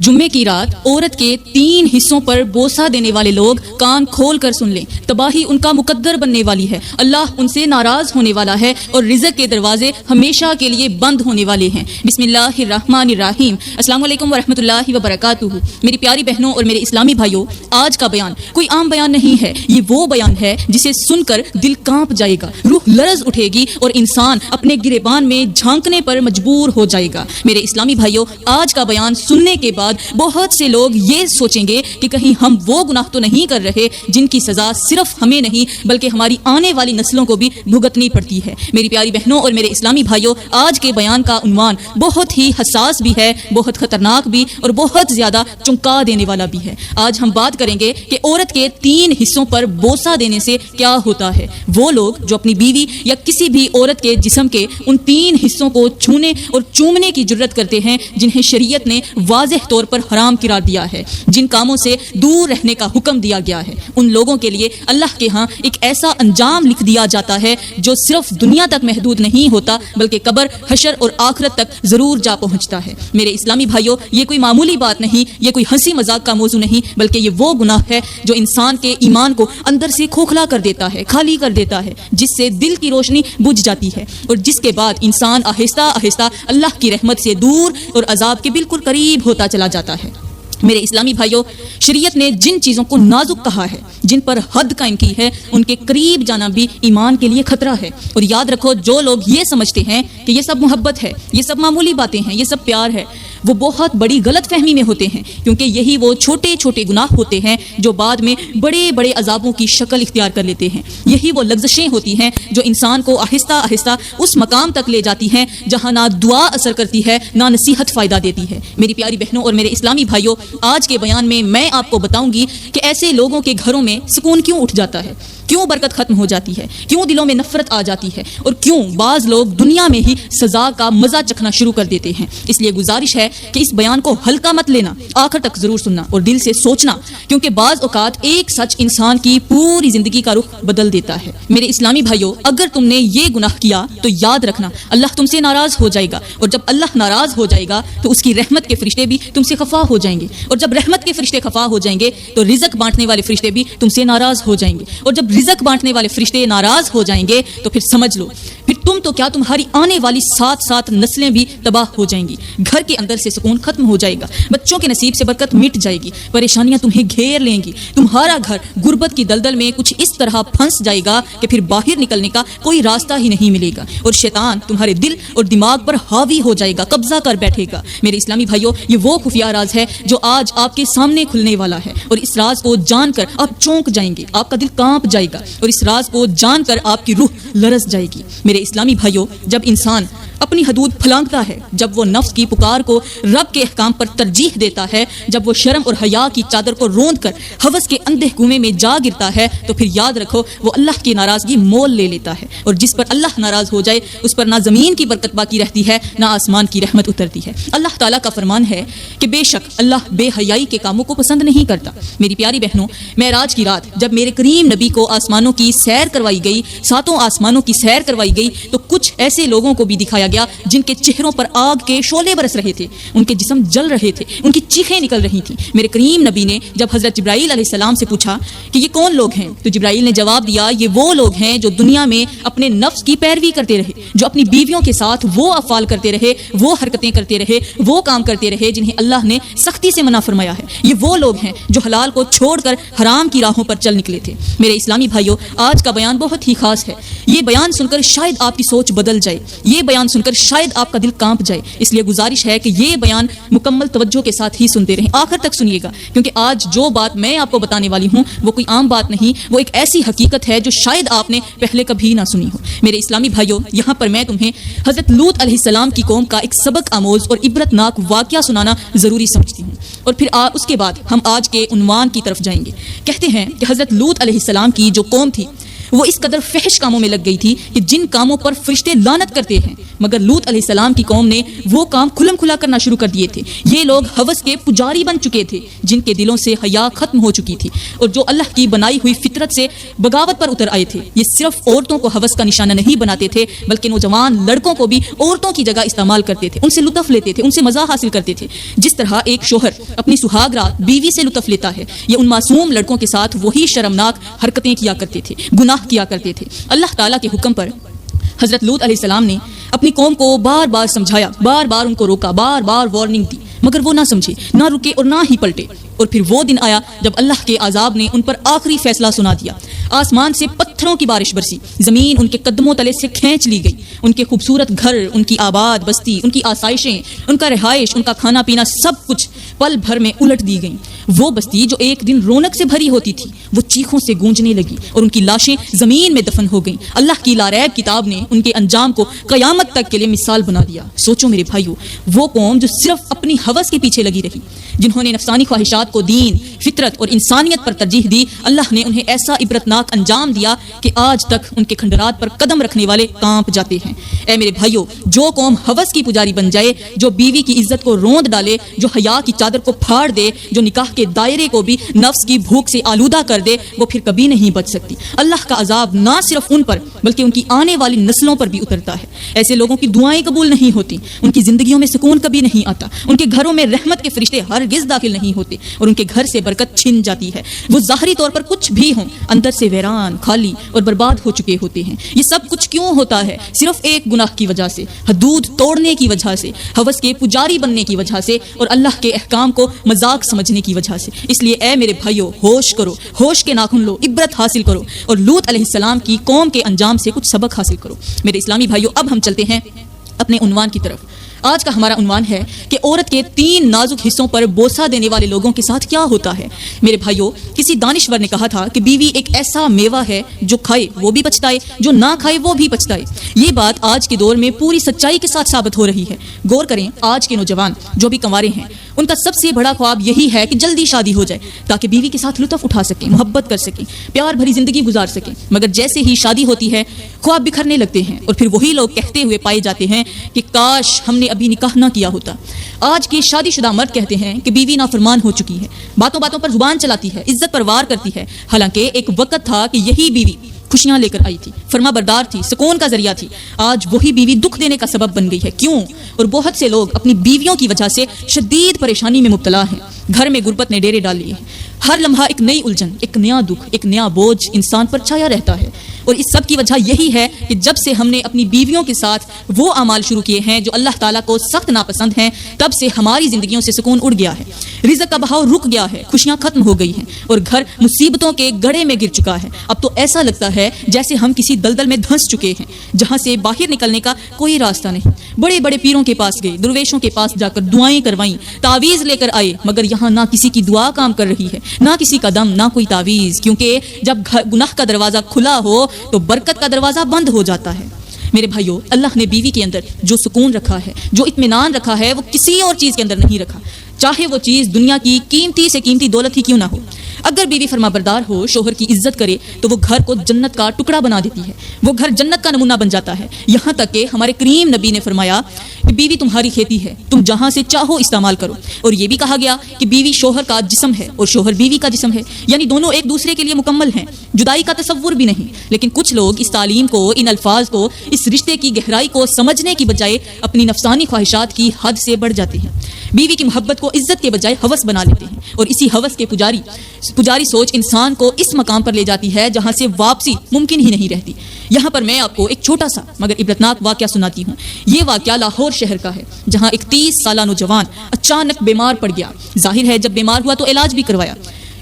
جمعے کی رات عورت کے 3 حصوں پر بوسہ دینے والے لوگ کان کھول کر سن لیں، تباہی ان کا مقدر بننے والی ہے، اللہ ان سے ناراض ہونے والا ہے اور رزق کے دروازے ہمیشہ کے لیے بند ہونے والے ہیں۔ بسم اللہ الرحمن الرحیم۔ السلام علیکم ورحمۃ اللہ وبرکاتہ۔ میری پیاری بہنوں اور میرے اسلامی بھائیوں، آج کا بیان کوئی عام بیان نہیں ہے، یہ وہ بیان ہے جسے سن کر دل کانپ جائے گا، روح لرز اٹھے گی اور انسان اپنے گریبان میں جھانکنے پر مجبور ہو جائے گا۔ میرے اسلامی بھائیوں، آج کا بیان سننے کے بعد بہت سے لوگ یہ سوچیں گے کہ کہیں ہم وہ گناہ تو نہیں کر رہے جن کی سزا صرف ہمیں نہیں بلکہ ہماری آنے والی نسلوں کو بھی بھگتنی پڑتی ہے۔ میری پیاری بہنوں اور میرے اسلامی بھائیوں، آج کے بیان کا عنوان بہت ہی حساس بھی ہے، بہت خطرناک بھی اور بہت زیادہ چونکا دینے والا بھی ہے۔ آج ہم بات کریں گے کہ عورت کے 3 حصوں پر بوسہ دینے سے کیا ہوتا ہے۔ وہ لوگ جو اپنی بیوی یا کسی بھی عورت کے جسم کے ان 3 حصوں کو چھونے اور چومنے کی جرت کرتے ہیں جنہیں شریعت نے واضح طور پر حرام قرار دیا ہے، جن کاموں سے دور رہنے کا حکم دیا گیا ہے، ان لوگوں کے لیے اللہ کے ہاں ایک ایسا انجام لکھ دیا جاتا ہے جو صرف دنیا تک محدود نہیں ہوتا بلکہ قبر، حشر اور آخرت تک ضرور جا پہنچتا ہے۔ میرے اسلامی بھائیوں، یہ کوئی معمولی بات نہیں، یہ کوئی ہنسی مذاق کا موضوع نہیں، بلکہ یہ وہ گناہ ہے جو انسان کے ایمان کو اندر سے کھوکھلا کر دیتا ہے، خالی کر دیتا ہے، جس سے دل کی روشنی بجھ جاتی ہے اور جس کے بعد انسان آہستہ آہستہ اللہ کی رحمت سے دور اور عذاب کے بالکل قریب ہوتا چلا جاتا ہے۔ میرے اسلامی بھائیوں، شریعت نے جن چیزوں کو نازک کہا ہے، جن پر حد قائم کی ہے، ان کے قریب جانا بھی ایمان کے لیے خطرہ ہے۔ اور یاد رکھو، جو لوگ یہ سمجھتے ہیں کہ یہ سب محبت ہے، یہ سب معمولی باتیں ہیں، یہ سب پیار ہے، وہ بہت بڑی غلط فہمی میں ہوتے ہیں، کیونکہ یہی وہ چھوٹے چھوٹے گناہ ہوتے ہیں جو بعد میں بڑے بڑے عذابوں کی شکل اختیار کر لیتے ہیں۔ یہی وہ لغزشیں ہوتی ہیں جو انسان کو آہستہ آہستہ اس مقام تک لے جاتی ہیں جہاں نہ دعا اثر کرتی ہے، نہ نصیحت فائدہ دیتی ہے۔ میری پیاری بہنوں اور میرے اسلامی بھائیوں، آج کے بیان میں آپ کو بتاؤں گی کہ ایسے لوگوں کے گھروں میں سکون کیوں اٹھ جاتا ہے، کیوں برکت ختم ہو جاتی ہے، کیوں دلوں میں نفرت آ جاتی ہے، اور کیوں بعض لوگ دنیا میں ہی سزا کا مزہ چکھنا شروع کر دیتے ہیں۔ اس لیے گزارش ہے کہ اس بیان کو ہلکا مت لینا، آخر تک ضرور سننا اور دل سے سوچنا، کیونکہ بعض اوقات ایک سچ انسان کی پوری زندگی کا رخ بدل دیتا ہے۔ میرے اسلامی بھائیوں، اگر تم نے یہ گناہ کیا تو یاد رکھنا اللہ تم سے ناراض ہو جائے گا، اور جب اللہ ناراض ہو جائے گا تو اس کی رحمت کے فرشتے بھی تم سے خفا ہو جائیں گے، اور جب رحمت کے فرشتے خفا ہو جائیں گے تو رزق بانٹنے والے فرشتے بھی تم سے ناراض ہو جائیں گے، اور جب رزق بانٹنے والے فرشتے ناراض ہو جائیں گے تو پھر سمجھ لو، پھر تم تو کیا تمہاری آنے والی 7 نسلیں بھی تباہ ہو جائیں گی، گھر کے اندر سے سکون ختم ہو جائے گا، بچوں کے نصیب سے برکت مٹ جائے گی، پریشانیاں تمہیں گھیر لیں گی، تمہارا گھر غربت کی دلدل میں کچھ اس طرح پھنس جائے گا کہ پھر باہر نکلنے کا کوئی راستہ ہی نہیں ملے گا، اور شیطان تمہارے دل اور دماغ پر حاوی ہو جائے گا، قبضہ کر بیٹھے گا۔ میرے اسلامی بھائیوں، یہ وہ خفیہ راز ہے جو آج آپ کے سامنے کھلنے والا ہے، اور اس راز کو جان کر آپ چونک جائیں گے، آپ کا دل کانپ جائے گا، اور اس راز کو جان کر آپ کی روح لرز جائے گی۔ میرے اسلامی بھائیوں، جب انسان اپنی حدود پھلانگتا ہے، جب وہ نفس کی پکار کو رب کے احکام پر ترجیح دیتا ہے، جب وہ شرم اور حیا کی چادر کو روند کر ہوس کے اندھے کنویں میں جا گرتا ہے، تو پھر یاد رکھو وہ اللہ کی ناراضگی مول لے لیتا ہے، اور جس پر اللہ ناراض ہو جائے اس پر نہ زمین کی برکت باقی رہتی ہے، نہ آسمان کی رحمت اترتی ہے۔ اللہ تعالیٰ کا فرمان ہے کہ بے شک اللہ بے حیائی کے کاموں کو پسند نہیں کرتا۔ میری پیاری بہنوں، معراج کی رات جب میرے کریم نبی کو آسمانوں کی سیر کروائی گئی، 7 آسمانوں کی سیر کروائی گئی، تو کچھ ایسے لوگوں کو بھی دکھایا گیا جن کے چہروں پر آگ کے شعلے برس رہے تھے، ان کے جسم جل رہے تھے، ان کی چیخیں نکل رہی تھیں۔ میرے کریم نبی نے جب حضرت جبرائیل علیہ السلام سے پوچھا کہ یہ کون لوگ ہیں، تو جبرائیل نے جواب دیا، یہ وہ لوگ ہیں جو دنیا میں اپنے نفس کی پیروی کرتے رہے، جو اپنی بیویوں کے ساتھ وہ افعال کرتے رہے، وہ حرکتیں کرتے رہے، وہ کام کرتے رہے جنہیں اللہ نے سختی سے منع فرمایا ہے۔ یہ وہ لوگ ہیں جو حلال کو چھوڑ کر حرام کی راہوں پر چل نکلے تھے۔ میرے اسلامی بھائیوں، آج کا بیان بہت ہی خاص ہے۔ یہ بیان سن کر شاید آپ کی سوچ بدل جائے، یہ بیان سن کر شاید آپ کا دل کانپ جائے، اس لیے گزارش ہے کہ یہ بیان مکمل توجہ کے ساتھ ہی سنتے رہیں، آخر تک سنیے گا، کیونکہ آج جو بات میں آپ کو بتانے والی ہوں وہ کوئی عام بات نہیں، وہ ایک ایسی حقیقت ہے جو شاید آپ نے پہلے کبھی نہ سنی ہو۔ میرے اسلامی بھائیوں، یہاں پر میں تمہیں حضرت لوط علیہ السلام کی قوم کا ایک سبق آموز اور عبرتناک واقعہ سنانا ضروری سمجھتی ہوں، اور پھر اس کے بعد ہم آج کے عنوان کی طرف جائیں گے۔ کہتے ہیں کہ حضرت لوط علیہ السلام کی جو قوم تھی وہ اس قدر فحش کاموں میں لگ گئی تھی کہ جن کاموں پر فرشتے لعنت کرتے ہیں، مگر لوط علیہ السلام کی قوم نے وہ کام کھلم کھلا کرنا شروع کر دیے تھے۔ یہ لوگ ہوس کے پجاری بن چکے تھے جن کے دلوں سے حیا ختم ہو چکی تھی اور جو اللہ کی بنائی ہوئی فطرت سے بغاوت پر اتر آئے تھے۔ یہ صرف عورتوں کو ہوس کا نشانہ نہیں بناتے تھے بلکہ نوجوان لڑکوں کو بھی عورتوں کی جگہ استعمال کرتے تھے، ان سے لطف لیتے تھے، ان سے مزہ حاصل کرتے تھے۔ جس طرح ایک شوہر اپنی سہاگ رات بیوی سے لطف لیتا ہے، یہ ان معصوم لڑکوں کے ساتھ وہی شرمناک حرکتیں کیا کرتے تھے، گناہ کیا کرتے تھے۔ اللہ تعالیٰ کے حکم پر حضرت لوط علیہ السلام نے اپنی قوم کو بار بار سمجھایا، بار بار ان کو روکا، بار بار وارننگ دی، مگر وہ نہ سمجھے، نہ رکے اور نہ ہی پلٹے۔ اور پھر وہ دن آیا جب اللہ کے عذاب نے ان پر آخری فیصلہ سنا دیا۔ آسمان سے پتھروں کی بارش برسی، زمین ان کے قدموں تلے سے کھینچ لی گئی، ان کے خوبصورت گھر، ان کی آباد بستی، ان کی آسائشیں، ان کا رہائش، ان کا کھانا پینا، سب کچھ پل بھر میں الٹ دی گئیں۔ وہ بستی جو ایک دن رونق سے بھری ہوتی تھی وہ چیخوں سے گونجنے لگی اور ان کی لاشیں زمین میں دفن ہو گئیں۔ اللہ کی لاریب کتاب نے ان کے انجام کو قیامت تک کے لیے مثال بنا دیا۔ سوچو میرے بھائیو، وہ قوم جو صرف اپنی ہوس کے پیچھے لگی رہی، جنہوں نے نفسانی خواہشات کو دین، فطرت اور انسانیت پر ترجیح دی، اللہ نے انہیں ایسا عبرتناک انجام دیا کہ آج تک ان کے کھنڈرات پر قدم رکھنے والے کانپ جاتے ہیں۔ اے میرے بھائیو، جو قوم ہوس کی پجاری بن جائے، جو بیوی کی عزت کو روند ڈالے، جو حیا کی چادر کو پھاڑ دے، جو نکاح کے دائرے کو بھی نفس کی بھوک سے آلودہ کر دے، وہ پھر کبھی نہیں بچ سکتی۔ اللہ کا عذاب نہ صرف ان پر بلکہ ان کی آنے والی نسلوں پر بھی اترتا ہے۔ ایسے لوگوں کی دعائیں قبول نہیں ہوتی، ان کی زندگیوں میں سکون کبھی نہیں آتا، ان کے گھروں میں رحمت کے فرشتے ہرگز داخل نہیں ہوتے اور ان کے گھر سے برکت چھن جاتی ہے۔ وہ ظاہری طور پر کچھ بھی ہوں، اندر سے ویران، خالی اور برباد ہو چکے ہوتے ہیں۔ یہ سب کچھ کیوں ہوتا ہے؟ صرف ایک گناہ کی وجہ سے، حدود توڑنے کی وجہ سے، ہوس کے پجاری بننے کی وجہ سے اور اللہ کے احکام کو مذاق سمجھنے کی وجہ سے۔ اس لیے اے میرے بھائیو، ہوش کرو، ہوش کے ناخن لو، عبرت حاصل کرو اور لوط علیہ السلام کی قوم کے انجام سے کچھ سبق حاصل کرو۔ میرے اسلامی بھائیو، اب ہم چلتے ہیں اپنے عنوان کی طرف۔ آج کا ہمارا عنوان ہے کہ عورت کے 3 نازک حصوں پر بوسہ دینے والے لوگوں کے ساتھ کیا ہوتا ہے۔ میرے بھائیو، کسی دانشور نے کہا تھا کہ بیوی ایک ایسا میوہ ہے جو کھائے وہ بھی پچھتائے، جو نہ کھائے وہ بھی پچھتائے۔ یہ بات آج کے دور میں پوری سچائی کے ساتھ ثابت ہو رہی ہے۔ غور کریں، آج کے نوجوان جو بھی کنوارے ہیں، ان کا سب سے بڑا خواب یہی ہے کہ جلدی شادی ہو جائے تاکہ بیوی کے ساتھ لطف اٹھا سکیں، محبت کر سکیں، پیار بھری زندگی گزار سکیں۔ مگر جیسے ہی شادی ہوتی ہے، خواب بکھرنے لگتے ہیں اور پھر وہی لوگ کہتے ہوئے پائے جاتے ہیں کہ کاش ہم نے ابھی نکاح نہ کیا ہوتا۔ آج کی شادی شدہ مرد کہتے ہیں کہ بیوی نافرمان ہو چکی ہے، باتوں باتوں پر زبان چلاتی ہے، عزت پر وار کرتی ہے، حالانکہ ایک وقت تھا کہ یہی بیوی خوشیاں لے کر آئی تھی، فرما بردار تھی، سکون کا ذریعہ تھی۔ آج وہی بیوی دکھ دینے کا سبب بن گئی ہے۔ کیوں؟ اور بہت سے لوگ اپنی بیویوں کی وجہ سے شدید پریشانی میں مبتلا ہیں۔ گھر میں غربت نے ڈیرے ڈال لیے ہیں۔ ہر لمحہ ایک نئی الجھن، ایک نیا دکھ، ایک نیا بوجھ انسان پر چھایا رہتا ہے۔ اور اس سب کی وجہ یہی ہے کہ جب سے ہم نے اپنی بیویوں کے ساتھ وہ اعمال شروع کیے ہیں جو اللہ تعالیٰ کو سخت ناپسند ہیں، تب سے ہماری زندگیوں سے سکون اڑ گیا ہے، رزق کا بہاؤ رک گیا ہے، خوشیاں ختم ہو گئی ہیں اور گھر مصیبتوں کے گڑھے میں گر چکا ہے۔ اب تو ایسا لگتا ہے جیسے ہم کسی دلدل میں دھنس چکے ہیں جہاں سے باہر نکلنے کا کوئی راستہ نہیں۔ بڑے بڑے پیروں کے پاس گئے، درویشوں کے پاس جا کر دعائیں کروائیں، تعویذ لے کر آئے، مگر یہاں نہ کسی کی دعا کام کر رہی ہے، نہ کسی کا دم، نہ کوئی تعویذ، کیونکہ جب گناہ کا دروازہ کھلا ہو تو برکت کا دروازہ بند ہو جاتا ہے۔ میرے بھائیو، اللہ نے بیوی کے اندر جو سکون رکھا ہے، جو اطمینان رکھا ہے، وہ کسی اور چیز کے اندر نہیں رکھا، چاہے وہ چیز دنیا کی قیمتی سے قیمتی دولت ہی کیوں نہ ہو۔ اگر بیوی فرما بردار ہو، شوہر کی عزت کرے تو وہ گھر کو جنت کا ٹکڑا بنا دیتی ہے، وہ گھر جنت کا نمونہ بن جاتا ہے۔ یہاں تک کہ ہمارے کریم نبی نے فرمایا کہ بیوی تمہاری کھیتی ہے، تم جہاں سے چاہو استعمال کرو۔ اور یہ بھی کہا گیا کہ بیوی شوہر کا جسم ہے اور شوہر بیوی کا جسم ہے، یعنی دونوں ایک دوسرے کے لیے مکمل ہیں، جدائی کا تصور بھی نہیں۔ لیکن کچھ لوگ اس تعلیم کو، ان الفاظ کو، اس رشتے کی گہرائی کو سمجھنے کی بجائے اپنی نفسانی خواہشات کی حد سے بڑھ جاتے ہیں، بیوی کی محبت کو عزت کے بجائے ہوس بنا لیتے ہیں، اور اسی ہوس کے پجاری سوچ انسان کو اس مقام پر لے جاتی ہے جہاں سے واپسی ممکن ہی نہیں رہتی۔ یہاں پر میں آپ کو ایک چھوٹا سا مگر عبرتناک واقعہ سناتی ہوں۔ یہ واقعہ لاہور شہر کا ہے، جہاں ایک 30 سالہ نوجوان اچانک بیمار پڑ گیا۔ ظاہر ہے جب بیمار ہوا تو علاج بھی کروایا،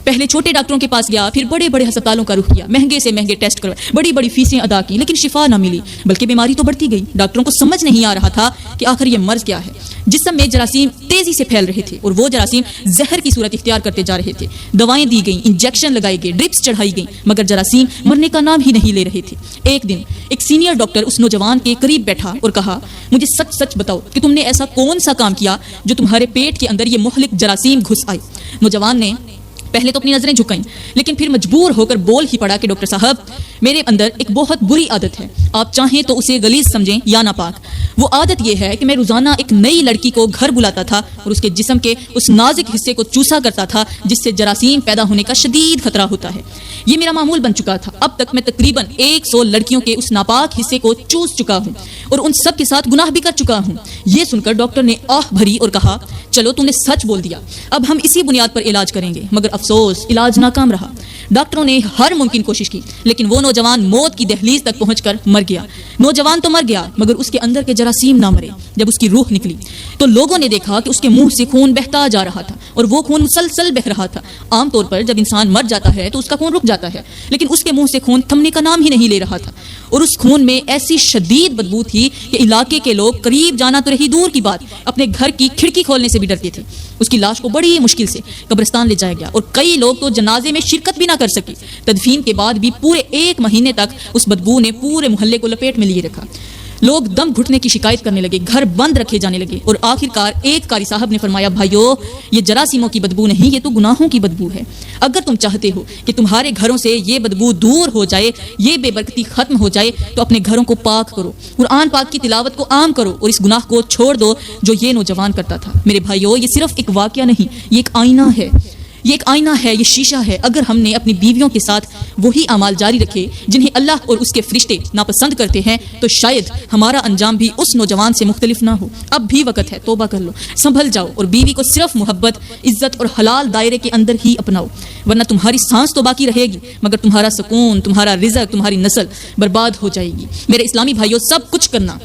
پہلے چھوٹے ڈاکٹروں کے پاس گیا، پھر بڑے بڑے ہسپتالوں کا رخ کیا، مہنگے سے مہنگے ٹیسٹ کروائے، بڑی بڑی فیسیں ادا کی، لیکن شفا نہ ملی، بلکہ بیماری تو بڑھتی گئی۔ ڈاکٹروں کو سمجھ نہیں آ رہا تھا کہ آخر یہ مرض کیا ہے۔ جسم میں جراثیم تیزی سے پھیل رہے تھے اور وہ جراثیم زہر کی صورت اختیار کرتے جا رہے تھے۔ دوائیں دی گئیں، انجیکشن لگائے گئے، ڈرپس چڑھائی گئیں، مگر جراثیم مرنے کا نام ہی نہیں لے رہے تھے۔ ایک دن ایک سینئر ڈاکٹر اس نوجوان کے قریب بیٹھا اور کہا، مجھے سچ سچ بتاؤ کہ تم نے ایسا کون سا کام کیا جو تمہارے پیٹ کے اندر یہ مہلک جراثیم گھس آئے۔ نوجوان نے پہلے تو اپنی نظریں جھکائیں، لیکن پھر مجبور ہو کر بول ہی پڑا کہ ڈاکٹر صاحب میرے اندر ایک بہت بری عادت ہے، آپ چاہیں تو اسے غلیظ سمجھیں یا ناپاک۔ وہ عادت یہ ہے کہ میں روزانہ ایک نئی لڑکی کو گھر بلاتا تھا اور اس کے جسم کے اس نازک حصے کو چوسا کرتا تھا جس سے جراثیم پیدا ہونے کا شدید خطرہ ہوتا ہے۔ یہ میرا معمول بن چکا تھا۔ اب تک میں تقریباً 100 لڑکیوں کے اس ناپاک حصے کو چوس چکا ہوں اور ان سب کے ساتھ گناہ بھی کر چکا ہوں۔ یہ سن کر ڈاکٹر نے آہ بھری اور کہا چلو تم نے سچ بول دیا، اب ہم اسی بنیاد پر علاج کریں گے۔ مگر افسوس علاج ناکام رہا۔ ڈاکٹروں نے ہر ممکن کوشش کی لیکن وہ نوجوان موت کی دہلیز تک پہنچ کر مر گیا۔ نوجوان تو مر گیا مگر اس کے اندر کے جراثیم نہ مرے۔ جب اس کی روح نکلی تو لوگوں نے دیکھا کہ اس کے منہ سے خون بہتا جا رہا تھا اور وہ خون مسلسل بہہ رہا تھا۔ عام طور پر جب انسان مر جاتا ہے تو اس کا خون رک جاتا ہے، لیکن اس کے منہ سے خون تھمنے کا نام ہی نہیں لے رہا تھا اور اس خون میں ایسی شدید بدبو تھی کہ علاقے کے لوگ قریب جانا تو رہی دور کی بات، اپنے گھر کی کھڑکی کھولنے سے بھی ڈرتے تھے۔ اس کی لاش کو بڑی مشکل سے قبرستان لے جایا گیا اور کئی لوگ تو جنازے میں شرکت بھی نہ کر سکے۔ تدفین کے بعد بھی پورے 1 مہینے تک اس بدبو نے پورے محلے کو لپیٹ میں لیے رکھا۔ لوگ دم گھٹنے کی شکایت کرنے لگے، گھر بند رکھے جانے لگے اور آخرکار ایک قاری صاحب نے فرمایا بھائیو یہ جراثیموں کی بدبو نہیں، یہ تو گناہوں کی بدبو ہے۔ اگر تم چاہتے ہو کہ تمہارے گھروں سے یہ بدبو دور ہو جائے، یہ بے برکتی ختم ہو جائے تو اپنے گھروں کو پاک کرو، قرآن پاک کی تلاوت کو عام کرو اور اس گناہ کو چھوڑ دو جو یہ نوجوان کرتا تھا۔ میرے بھائیو یہ صرف ایک واقعہ نہیں، یہ ایک آئینہ ہے، یہ ایک آئینہ ہے، یہ شیشہ ہے۔ اگر ہم نے اپنی بیویوں کے ساتھ وہی اعمال جاری رکھے جنہیں اللہ اور اس کے فرشتے ناپسند کرتے ہیں تو شاید ہمارا انجام بھی اس نوجوان سے مختلف نہ ہو۔ اب بھی وقت ہے، توبہ کر لو، سنبھل جاؤ اور بیوی کو صرف محبت، عزت اور حلال دائرے کے اندر ہی اپناؤ، ورنہ تمہاری سانس تو باقی رہے گی مگر تمہارا سکون، تمہارا رزق، تمہاری نسل برباد ہو جائے گی۔ میرے اسلامی بھائیوں سب کچھ کرنا،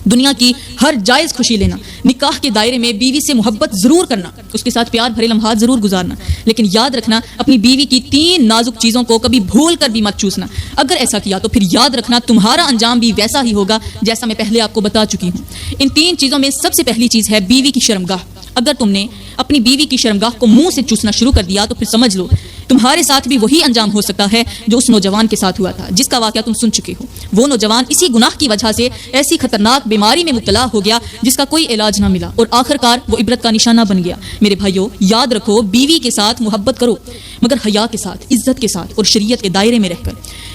دنیا کی ہر جائز خوشی لینا، نکاح کے دائرے میں بیوی سے محبت ضرور کرنا، اس کے ساتھ پیار بھرے لمحات ضرور گزارنا، لیکن یاد رکھنا اپنی بیوی کی 3 نازک چیزوں کو کبھی بھول کر بھی مت چوسنا۔ اگر ایسا کیا تو پھر یاد رکھنا تمہارا انجام بھی ویسا ہی ہوگا جیسا میں پہلے آپ کو بتا چکی ہوں۔ ان 3 چیزوں میں سب سے پہلی چیز ہے بیوی کی شرمگاہ۔ اگر تم نے اپنی بیوی کی شرمگاہ کو منہ سے چوسنا شروع کر دیا تو پھر سمجھ لو تمہارے ساتھ بھی وہی انجام ہو سکتا ہے جو اس نوجوان کے ساتھ ہوا تھا جس کا واقعہ تم سن چکے ہو۔ وہ نوجوان اسی گناہ کی وجہ سے ایسی خطرناک بیماری میں مبتلا ہو گیا جس کا کوئی علاج نہ ملا اور آخرکار وہ عبرت کا نشانہ بن گیا۔ میرے بھائیو یاد رکھو بیوی کے ساتھ محبت کرو مگر حیا کے ساتھ، عزت کے ساتھ اور شریعت کے دائرے میں رہ کر۔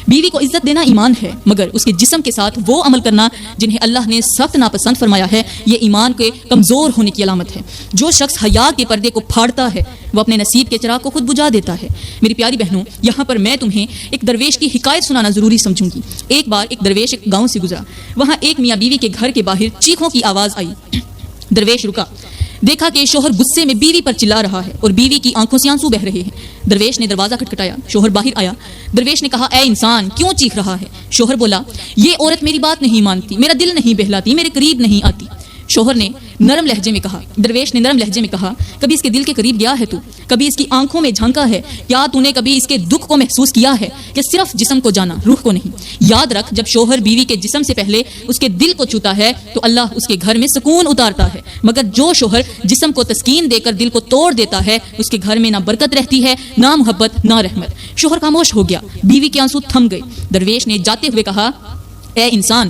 بیوی کو عزت دینا ایمان ہے مگر اس کے جسم کے ساتھ وہ عمل کرنا جنہیں اللہ نے سخت ناپسند فرمایا ہے یہ ایمان کے کمزور ہونے کی علامت ہے۔ جو شخص حیا کے پردے کو پھاڑتا ہے وہ اپنے نصیب کے چراغ کو خود بجھا دیتا ہے۔ میری پیاری بہنوں یہاں پر میں تمہیں ایک درویش کی حکایت سنانا ضروری سمجھوں گی۔ ایک بار ایک درویش ایک گاؤں سے گزرا، وہاں ایک میاں بیوی کے گھر کے باہر چیخوں کی آواز آئی۔ درویش رکا، دیکھا کہ شوہر غصے میں بیوی پر چلا رہا ہے اور بیوی کی آنکھوں سے آنسو بہ رہے ہیں۔ درویش نے دروازہ کھٹکھٹایا، شوہر باہر آیا۔ درویش نے کہا اے انسان کیوں چیخ رہا ہے؟ شوہر بولا یہ عورت میری بات نہیں مانتی، میرا دل نہیں بہلاتی، میرے قریب نہیں آتی۔ شوہر نے نرم لہجے میں کہا، درویش نے نرم لہجے میں کہا کبھی اس کے دل کے قریب گیا ہے تو؟ کبھی اس کی آنکھوں میں جھانکا ہے؟ کیا تو نے کبھی اس کے دکھ کو محسوس کیا ہے کہ صرف جسم کو جانا روح کو نہیں؟ یاد رکھ جب شوہر بیوی کے جسم سے پہلے اس کے دل کو چھوتا ہے تو اللہ اس کے گھر میں سکون اتارتا ہے، مگر جو شوہر جسم کو تسکین دے کر دل کو توڑ دیتا ہے اس کے گھر میں نہ برکت رہتی ہے، نہ محبت، نہ رحمت۔ شوہر خاموش ہو گیا، بیوی کے آنسو تھم گئے۔ درویش نے جاتے ہوئے کہا اے انسان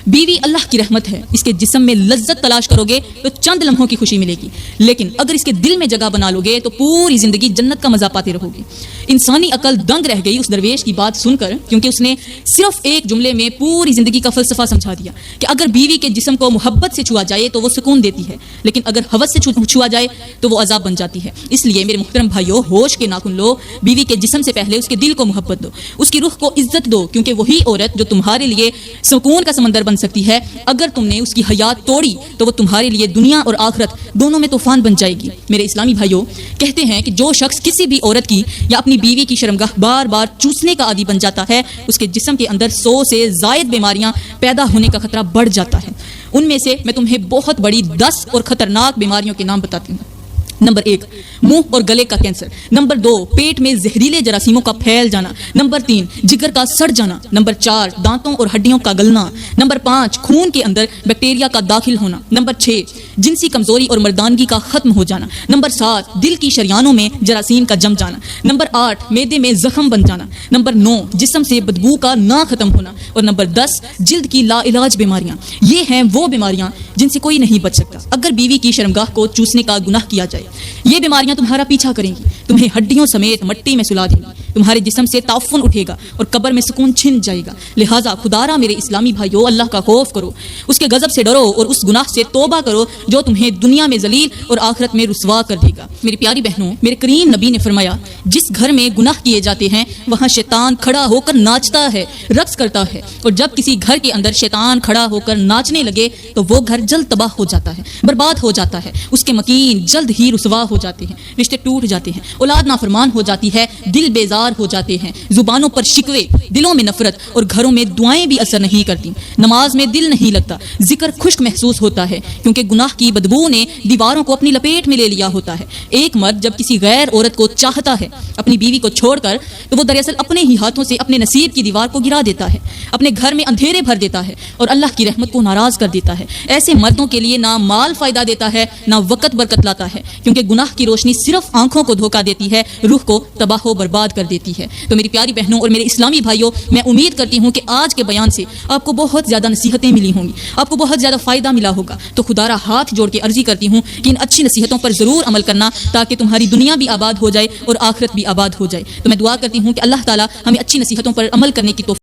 بیوی اللہ کی رحمت ہے، اس کے جسم میں لذت تلاش کرو گے تو چند لمحوں کی خوشی ملے گی، لیکن اگر اس کے دل میں جگہ بنا لو گے تو پوری زندگی جنت کا مزہ پاتے رہو گے۔ انسانی عقل دنگ رہ گئی اس درویش کی بات سن کر، کیونکہ اس نے صرف ایک جملے میں پوری زندگی کا فلسفہ سمجھا دیا کہ اگر بیوی کے جسم کو محبت سے چھوا جائے تو وہ سکون دیتی ہے، لیکن اگر ہوس سے چھوا جائے تو وہ عذاب بن جاتی ہے۔ اس لیے میرے محترم بھائیو ہوش کے ناخن لو، بیوی کے جسم سے پہلے اس کے دل کو محبت دو، اس کی روح کو عزت دو، کیونکہ وہی عورت جو تمہارے لیے سکون کا سمندر بن سکتی ہے اگر تم نے اس کی حیات توڑی تو وہ تمہارے لیے دنیا اور آخرت دونوں میں طوفان بن جائے گی۔ میرے اسلامی بھائیوں کہتے ہیں کہ جو شخص کسی بھی عورت کی یا اپنی بیوی کی شرمگاہ بار بار چوسنے کا عادی بن جاتا ہے اس کے جسم کے اندر 100 سے زائد بیماریاں پیدا ہونے کا خطرہ بڑھ جاتا ہے۔ ان میں سے میں تمہیں بہت بڑی 10 اور خطرناک بیماریوں کے نام بتاتی ہوں۔ نمبر 1 منہ اور گلے کا کینسر۔ نمبر 2 پیٹ میں زہریلے جراثیموں کا پھیل جانا۔ نمبر 3 جگر کا سڑ جانا۔ نمبر 4 دانتوں اور ہڈیوں کا گلنا۔ نمبر 5 خون کے اندر بیکٹیریا کا داخل ہونا۔ نمبر 6 جنسی کمزوری اور مردانگی کا ختم ہو جانا۔ نمبر 7 دل کی شریانوں میں جراثیم کا جم جانا۔ نمبر 8 معدے میں زخم بن جانا۔ نمبر 9 جسم سے بدبو کا نہ ختم ہونا۔ اور نمبر 10 جلد کی لا علاج بیماریاں۔ یہ ہیں وہ بیماریاں جن سے کوئی نہیں بچ سکتا۔ اگر بیوی کی شرمگاہ کو چوسنے کا گناہ کیا جائے یہ بیماریاں تمہارا پیچھا کریں گی، تمہیں ہڈیوں سمیت مٹی میں سلا دیں گی، تمہارے جسم سے تعفن اٹھے گا اور قبر میں سکون چھن جائے گا۔ لہٰذا خدارا میرے اسلامی بھائیو، اللہ کا خوف کرو، اس کے غضب سے ڈرو اور اس گناہ سے توبہ کرو جو تمہیں دنیا میں ذلیل اور آخرت میں رسوا کر دے گا۔ میری پیاری بہنوں، میرے کریم نبی نے فرمایا، جس گھر میں گناہ کیے جاتے ہیں وہاں شیطان کھڑا ہو کر ناچتا ہے، رقص کرتا ہے، اور جب کسی گھر کے اندر شیطان کھڑا ہو کر ناچنے لگے تو وہ گھر جلد تباہ ہو جاتا ہے، برباد ہو جاتا ہے، اس کے مکین جلد ہی رسوا ہو جاتے ہیں، رشتے ٹوٹ جاتے ہیں، اولاد نافرمان ہو جاتی ہے، دل بیزار ہو جاتے ہیں، زبانوں پر شکوے، دلوں میں نفرت، اور گھروں میں دعائیں بھی اثر نہیں کرتی، نماز میں دل نہیں لگتا، ذکر خشک محسوس ہوتا ہے، کیونکہ گناہ کی بدبو نے دیواروں کو اپنی لپیٹ میں لے لیا ہوتا ہے۔ ایک مرد جب کسی غیر عورت کو چاہتا ہے اپنی بیوی کو چھوڑ کر، تو وہ دراصل اپنے ہی ہاتھوں سے اپنے نصیب کی دیوار کو گرا دیتا ہے، اپنے گھر میں اندھیرے بھر دیتا ہے اور اللہ کی رحمت کو ناراض کر دیتا ہے۔ ایسے مردوں کے لیے نہ مال فائدہ دیتا ہے، نہ وقت برکت لاتا ہے، کیونکہ گناہ کی روشنی صرف آنکھوں کو دھوکہ دیتی ہے، روح کو تباہ و برباد کر دیتی ہے۔ تو میری پیاری بہنوں اور میرے اسلامی بھائیوں، میں امید کرتی ہوں کہ آج کے بیان سے آپ کو بہت زیادہ نصیحتیں ملی ہوں گی، آپ کو بہت زیادہ فائدہ ملا ہوگا۔ تو خدارا ہاتھ جوڑ کے عرضی کرتی ہوں کہ ان اچھی نصیحتوں پر ضرور عمل کرنا، تاکہ تمہاری دنیا بھی آباد ہو جائے اور آخرت بھی آباد ہو جائے۔ تو میں دعا کرتی ہوں کہ اللہ تعالی ہمیں اچھی نصیحتوں پر عمل کرنے کی توفیق